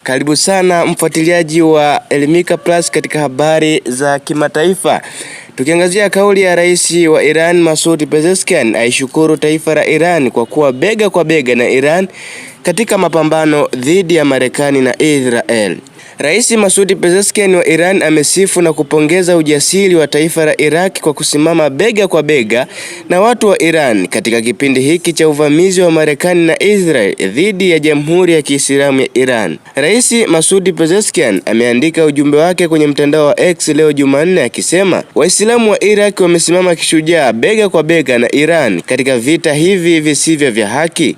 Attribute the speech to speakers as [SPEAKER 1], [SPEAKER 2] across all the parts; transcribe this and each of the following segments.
[SPEAKER 1] Karibu sana mfuatiliaji wa Elimika Plus katika habari za kimataifa. Tukiangazia kauli ya Rais wa Iran Masoud Pezeshkian aishukuru taifa la Iran kwa kuwa bega kwa bega na Iran katika mapambano dhidi ya Marekani na Israel. Rais Masoud Pezeshkian wa Iran amesifu na kupongeza ujasiri wa taifa la Iraq kwa kusimama bega kwa bega na watu wa Iran katika kipindi hiki cha uvamizi wa Marekani na Israel dhidi ya Jamhuri ya Kiislamu ya Iran. Rais Masoud Pezeshkian ameandika ujumbe wake kwenye mtandao wa X leo Jumanne akisema, Waislamu wa Iraq wamesimama kishujaa bega kwa bega na Iran katika vita hivi visivyo vya haki.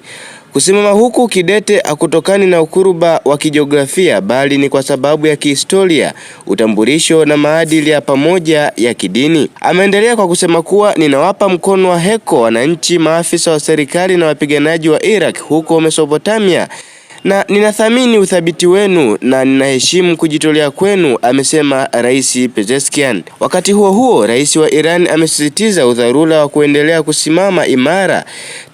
[SPEAKER 1] Kusimama huku kidete hakutokani na ukuruba wa kijiografia bali ni kwa sababu ya kihistoria, utambulisho na maadili ya pamoja ya kidini. Ameendelea kwa kusema kuwa ninawapa mkono wa heko wananchi, maafisa wa serikali na wapiganaji wa Iraq huko Mesopotamia, na ninathamini uthabiti wenu na ninaheshimu kujitolea kwenu, amesema Rais Pezeshkian. Wakati huo huo, Rais wa Iran amesisitiza udharura wa kuendelea kusimama imara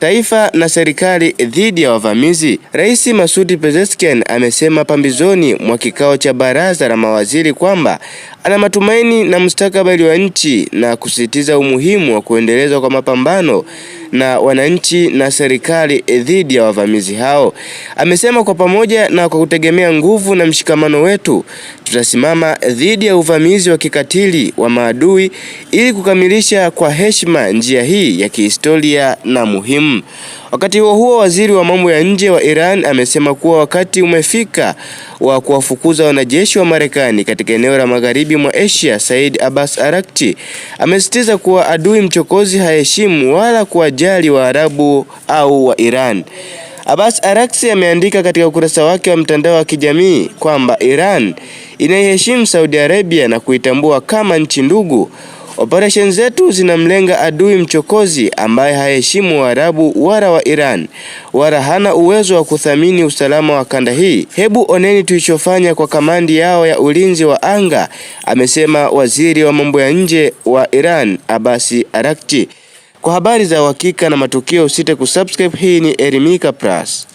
[SPEAKER 1] taifa na serikali dhidi ya wavamizi. Rais Masoud Pezeshkian amesema pambizoni mwa kikao cha baraza la mawaziri kwamba ana matumaini na mustakabali wa nchi na kusisitiza umuhimu wa kuendelezwa kwa mapambano na wananchi na serikali dhidi ya wavamizi hao. Amesema kwa pamoja na kwa kutegemea nguvu na mshikamano wetu, tutasimama dhidi ya uvamizi wa kikatili wa maadui ili kukamilisha kwa heshima njia hii ya kihistoria na muhimu. Wakati huo waziri wa mambo ya nje wa Iran amesema kuwa wakati umefika wa kuwafukuza wanajeshi wa Marekani katika eneo la magharibi mwa Asia. Said Abbas Araghchi amesisitiza kuwa adui mchokozi haheshimu wala kuwajali Waarabu au wa Iran. Abbas Araghchi ameandika katika ukurasa wake wa mtandao wa kijamii kwamba Iran inaiheshimu Saudi Arabia na kuitambua kama nchi ndugu. Operation zetu zinamlenga adui mchokozi ambaye haheshimu Waarabu wala wa Iran wala hana uwezo wa kuthamini usalama wa kanda hii. Hebu oneni tulichofanya kwa kamandi yao ya ulinzi wa anga, amesema waziri wa mambo ya nje wa Iran Abbas Araghchi. Kwa habari za uhakika na matukio usite kusubscribe. Hii ni Elimika Plus.